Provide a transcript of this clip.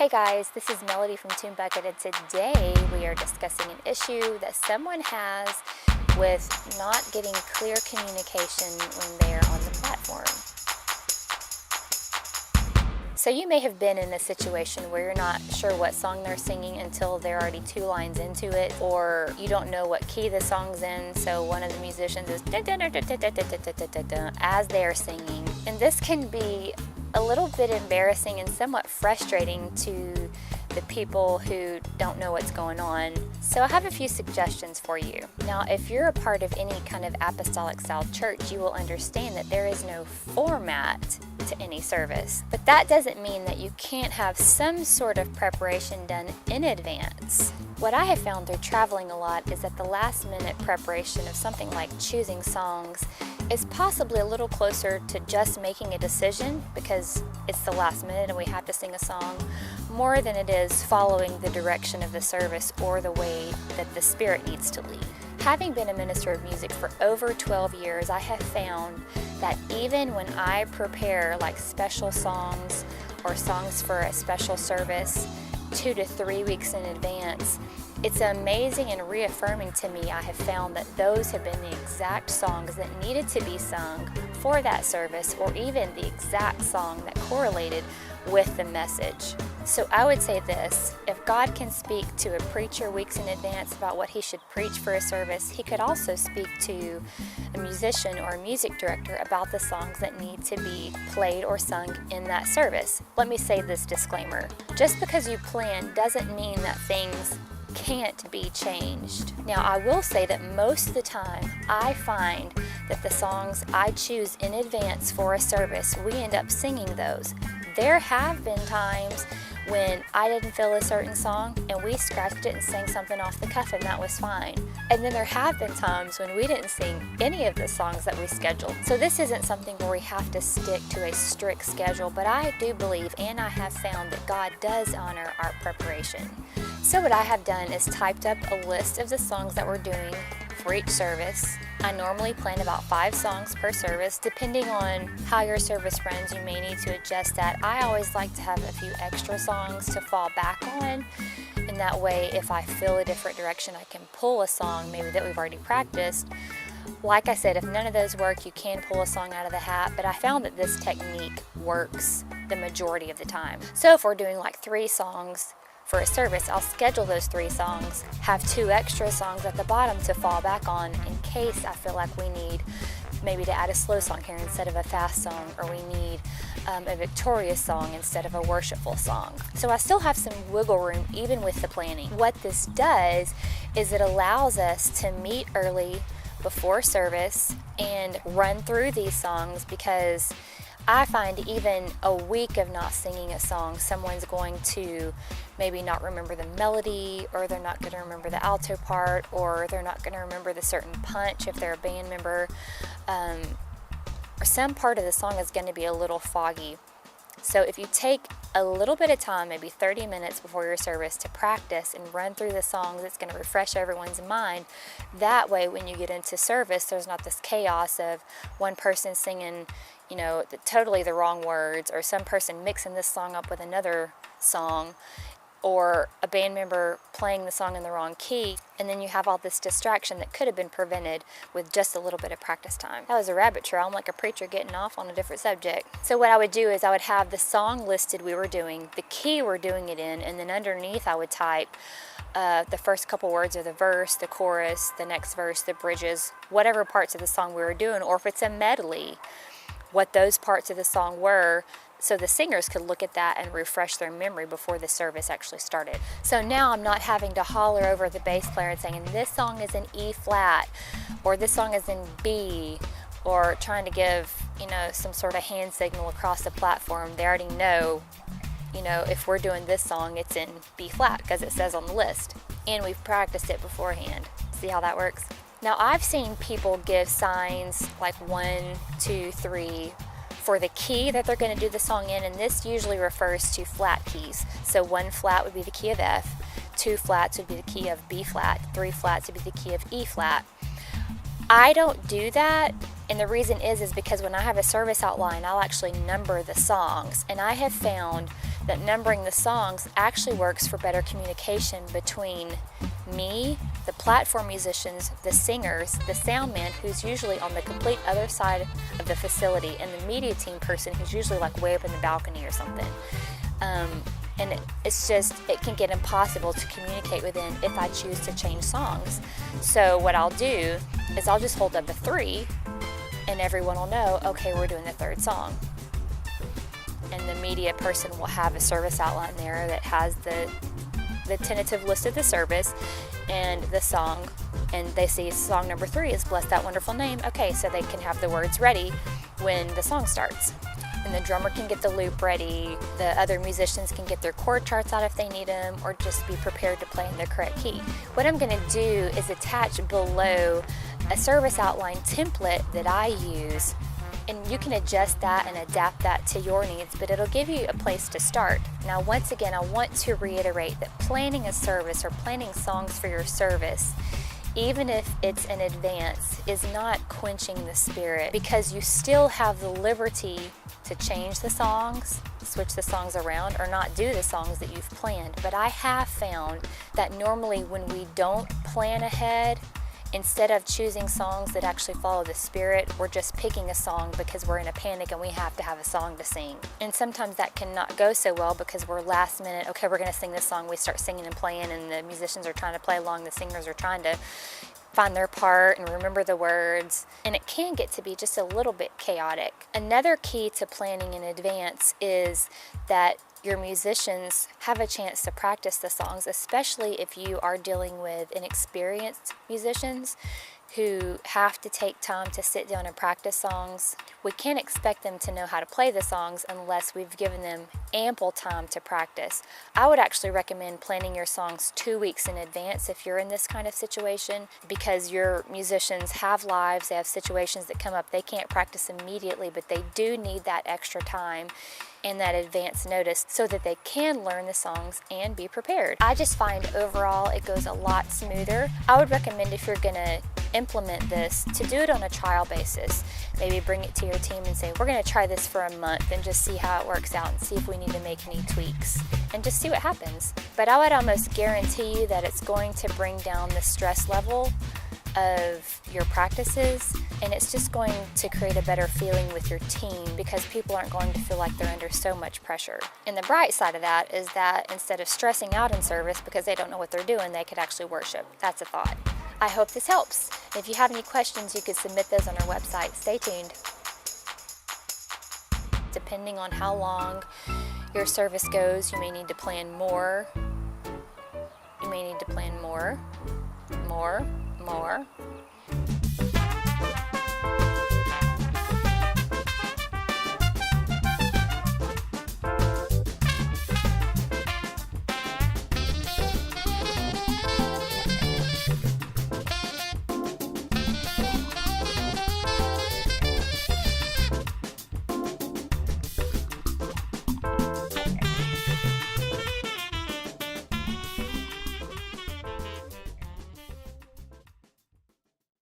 Hey guys, this is Melody from Tune Bucket, and today we are discussing an issue that someone has with not getting clear communication when they're on the platform. So you may have been in a situation where you're not sure what song they're singing until they're already 2 lines into it, or you don't know what key the song's in, so one of the musicians is as they're singing. And this can be a little bit embarrassing and somewhat frustrating to the people who don't know what's going on. So I have a few suggestions for you. Now, if you're a part of any kind of apostolic style church, you will understand that there is no format to any service. But that doesn't mean that you can't have some sort of preparation done in advance. What I have found through traveling a lot is that the last minute preparation of something like choosing songs is possibly a little closer to just making a decision because it's the last minute and we have to sing a song, more than it is following the direction of the service or the way that the Spirit needs to lead. Having been a minister of music for over 12 years, I have found that even when I prepare like special songs or songs for a special service 2 to 3 weeks in advance, it's amazing and reaffirming to me. I have found that those have been the exact songs that needed to be sung for that service, or even the exact song that correlated with the message. So I would say this: if God can speak to a preacher weeks in advance about what he should preach for a service, he could also speak to a musician or a music director about the songs that need to be played or sung in that service. Let me say this disclaimer: just because you plan doesn't mean that things can't be changed. Now, I will say that most of the time I find that the songs I choose in advance for a service, we end up singing those. There have been times when I didn't feel a certain song and we scratched it and sang something off the cuff, and that was fine. And then there have been times when we didn't sing any of the songs that we scheduled. So this isn't something where we have to stick to a strict schedule, but I do believe, and I have found, that God does honor our preparation. So what I have done is typed up a list of the songs that we're doing for each service. I normally plan about 5 songs per service. Depending on how your service runs, you may need to adjust that. I always like to have a few extra songs to fall back on, and that way if I feel a different direction, I can pull a song maybe that we've already practiced. Like I said, if none of those work, you can pull a song out of the hat, but I found that this technique works the majority of the time. So if we're doing like 3 songs for a service, I'll schedule those 3 songs, have 2 extra songs at the bottom to fall back on in case I feel like we need maybe to add a slow song here instead of a fast song, or we need a victorious song instead of a worshipful song. So I still have some wiggle room even with the planning. What this does is it allows us to meet early before service and run through these songs, because I find even a week of not singing a song, someone's going to maybe not remember the melody, or they're not going to remember the alto part, or they're not going to remember the certain punch if they're a band member, or some part of the song is going to be a little foggy. So if you take a little bit of time, maybe 30 minutes before your service, to practice and run through the songs, it's going to refresh everyone's mind. That way, when you get into service, there's not this chaos of one person singing, totally the wrong words, or some person mixing this song up with another song, or a band member playing the song in the wrong key, and then you have all this distraction that could have been prevented with just a little bit of practice time. That was a rabbit trail. I'm like a preacher getting off on a different subject. So what I would do is I would have the song listed we were doing, the key we're doing it in, and then underneath I would type the first couple words of the verse, the chorus, the next verse, the bridges, whatever parts of the song we were doing, or if it's a medley, what those parts of the song were, so the singers could look at that and refresh their memory before the service actually started. So now I'm not having to holler over the bass player and saying, this song is in E flat, or this song is in B, or trying to give, some sort of hand signal across the platform. They already know, if we're doing this song, it's in B flat because it says on the list, and we've practiced it beforehand. See how that works? Now, I've seen people give signs like 1, 2, 3 for the key that they're going to do the song in, and this usually refers to flat keys. So 1 flat would be the key of F, 2 flats would be the key of B flat, 3 flats would be the key of E flat. I don't do that, and the reason is because when I have a service outline, I'll actually number the songs, and I have found that numbering the songs actually works for better communication between me, the platform musicians, the singers, the sound man, who's usually on the complete other side of the facility, and the media team person, who's usually like way up in the balcony or something. And it can get impossible to communicate within if I choose to change songs. So what I'll do is I'll just hold up a 3, and everyone will know, okay, we're doing the 3rd song. And the media person will have a service outline there that has the tentative list of the service and the song, and they see song number 3 is Bless That Wonderful Name. Okay, so they can have the words ready when the song starts. And the drummer can get the loop ready, the other musicians can get their chord charts out if they need them, or just be prepared to play in the correct key. What I'm going to do is attach below a service outline template that I use, and you can adjust that and adapt that to your needs, but it'll give you a place to start. Now, once again, I want to reiterate that planning a service or planning songs for your service, even if it's in advance, is not quenching the spirit, because you still have the liberty to change the songs, switch the songs around, or not do the songs that you've planned. But I have found that normally when we don't plan ahead, instead of choosing songs that actually follow the spirit, we're just picking a song because we're in a panic and we have to have a song to sing. And sometimes that cannot go so well because we're last minute, okay, we're going to sing this song. We start singing and playing, and the musicians are trying to play along, the singers are trying to find their part and remember the words, and it can get to be just a little bit chaotic. Another key to planning in advance is that your musicians have a chance to practice the songs, especially if you are dealing with inexperienced musicians who have to take time to sit down and practice songs. We can't expect them to know how to play the songs unless we've given them ample time to practice. I would actually recommend planning your songs 2 weeks in advance if you're in this kind of situation, because your musicians have lives, they have situations that come up. They can't practice immediately, but they do need that extra time and that advance notice so that they can learn the songs and be prepared. I just find overall it goes a lot smoother. I would recommend, if you're gonna implement this, to do it on a trial basis. Maybe bring it to your team and say, we're gonna try this for a month and just see how it works out and see if we need to make any tweaks and just see what happens. But I would almost guarantee you that it's going to bring down the stress level of your practices, and it's just going to create a better feeling with your team because people aren't going to feel like they're under so much pressure. And the bright side of that is that instead of stressing out in service because they don't know what they're doing, they could actually worship. That's a thought. I hope this helps. If you have any questions, you could submit those on our website. Stay tuned. Depending on how long your service goes, you may need to plan more. You may need to plan more.